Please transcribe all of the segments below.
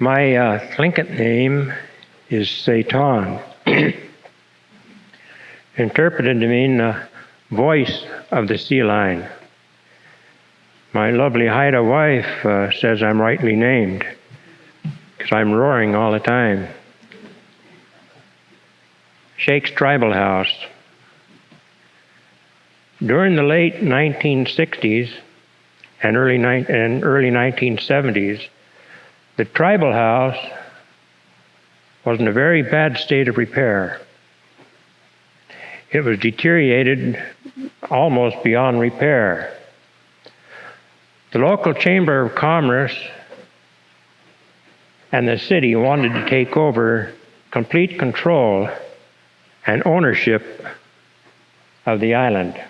My Tlingit name is Satan, interpreted to mean voice of the sea lion. My lovely Haida wife says I'm rightly named because I'm roaring all the time. Shake's Tribal House. During the late 1960s and early 1970s, the Tribal House was in a very bad state of repair. It was deteriorated almost beyond repair. The local Chamber of Commerce and the city wanted to take over complete control and ownership of the island.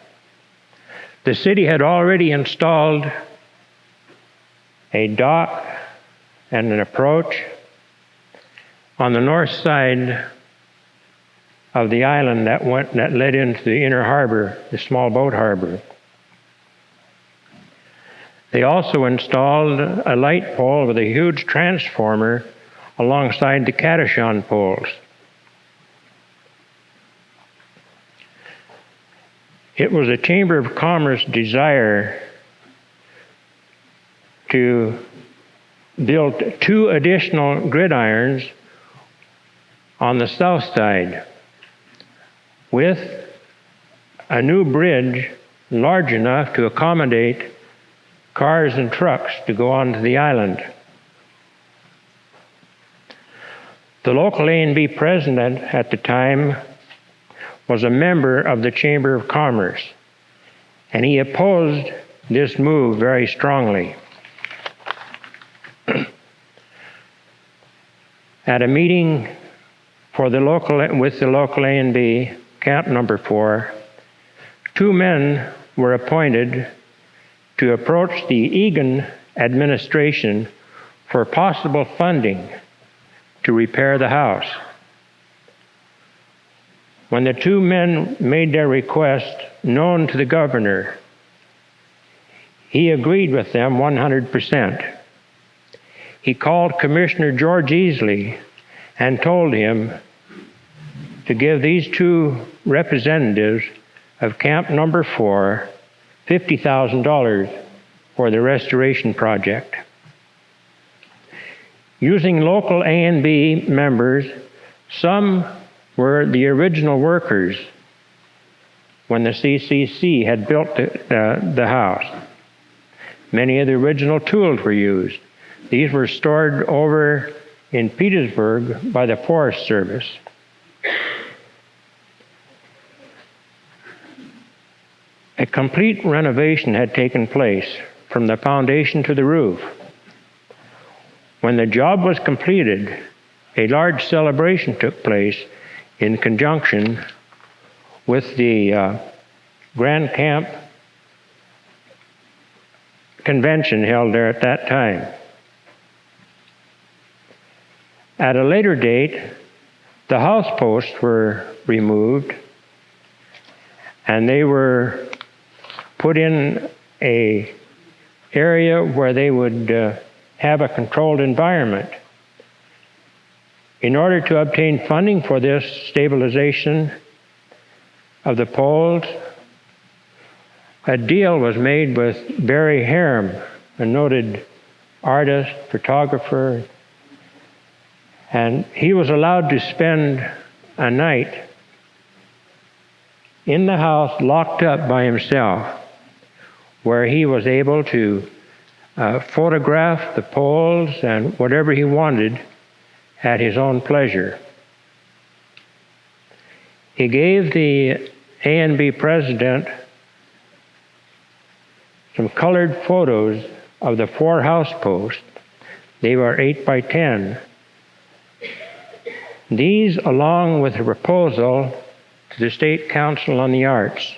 The city had already installed a dock and an approach on the north side of the island that led into the inner harbor, the small boat harbor. They also installed a light pole with a huge transformer alongside the Kadashan poles. It was a Chamber of Commerce desire to build 2 additional gridirons on the south side with a new bridge large enough to accommodate cars and trucks to go onto the island. The local A&B president at the time was a member of the Chamber of Commerce, and he opposed this move very strongly. At a meeting with the local A&B, Camp Number 4, 2 men were appointed to approach the Egan administration for possible funding to repair the house. When the 2 men made their request known to the governor, he agreed with them 100%. He called Commissioner George Easly and told him to give these 2 representatives of Camp Number 4 $50,000 for the restoration project. Using local A&B members, some were the original workers when the CCC had built the house. Many of the original tools were used. These were stored over in Petersburg by the Forest Service. A complete renovation had taken place from the foundation to the roof. When the job was completed, a large celebration took place in conjunction with the Grand Camp convention held there at that time. At a later date, the house posts were removed and they were put in an area where they would have a controlled environment. In order to obtain funding for this stabilization of the poles, a deal was made with Barry Harum, a noted artist, photographer, and he was allowed to spend a night in the house locked up by himself, where he was able to photograph the poles and whatever he wanted at his own pleasure. He gave the A&B president some colored photos of the 4 house posts. They were 8 by 10. These, along with a proposal to the State Council on the Arts,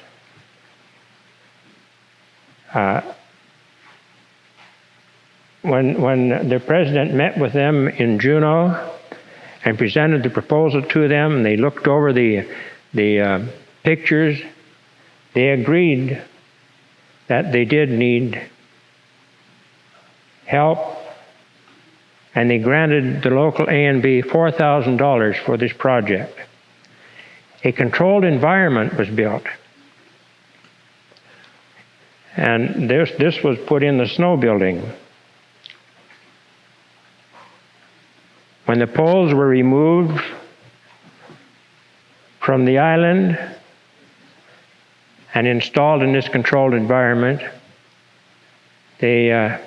when the president met with them in Juneau and presented the proposal to them, and they looked over the pictures, they agreed that they did need help and they granted the local A&B $4,000 for this project. A controlled environment was built. And this was put in the snow building. When the poles were removed from the island and installed in this controlled environment, the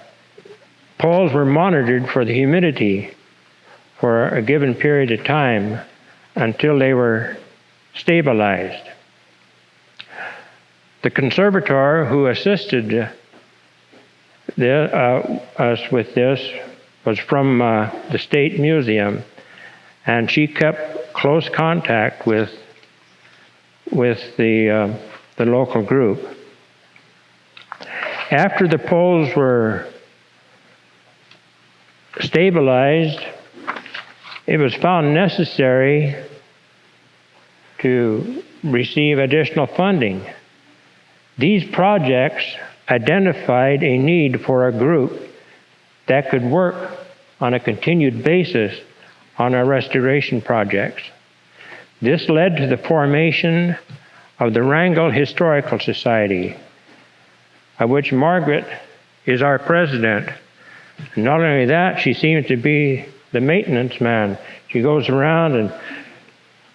poles were monitored for the humidity for a given period of time until they were stabilized. The conservator who assisted us with this was from the State Museum, and she kept close contact with the local group. After the poles were stabilized, it was found necessary to receive additional funding. These projects identified a need for a group that could work on a continued basis on our restoration projects. This led to the formation of the Wrangell Historical Society, of which Margaret is our president. And not only that, she seems to be the maintenance man. She goes around and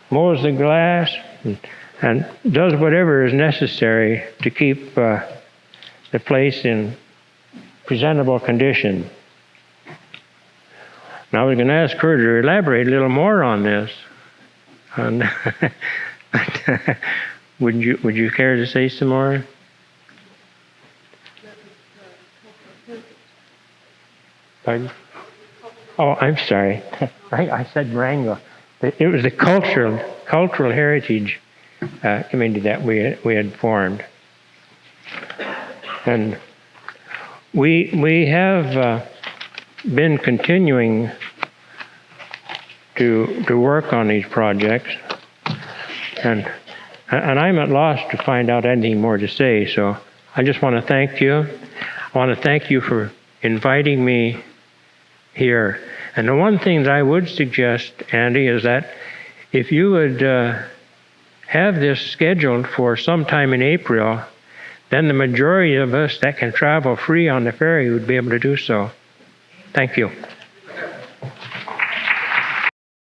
mows the grass and does whatever is necessary to keep the place in presentable condition. Now I was going to ask her to elaborate a little more on this. And would you care to say some more? Pardon? Oh, I'm sorry. I said Wrangell. It was the cultural heritage committee that we had formed, and we have been continuing to work on these projects, and I'm at loss to find out anything more to say. So I just want to thank you. I want to thank you for inviting me here. And the one thing that I would suggest, Andy, is that if you would have this scheduled for sometime in April, then the majority of us that can travel free on the ferry would be able to do so. Thank you.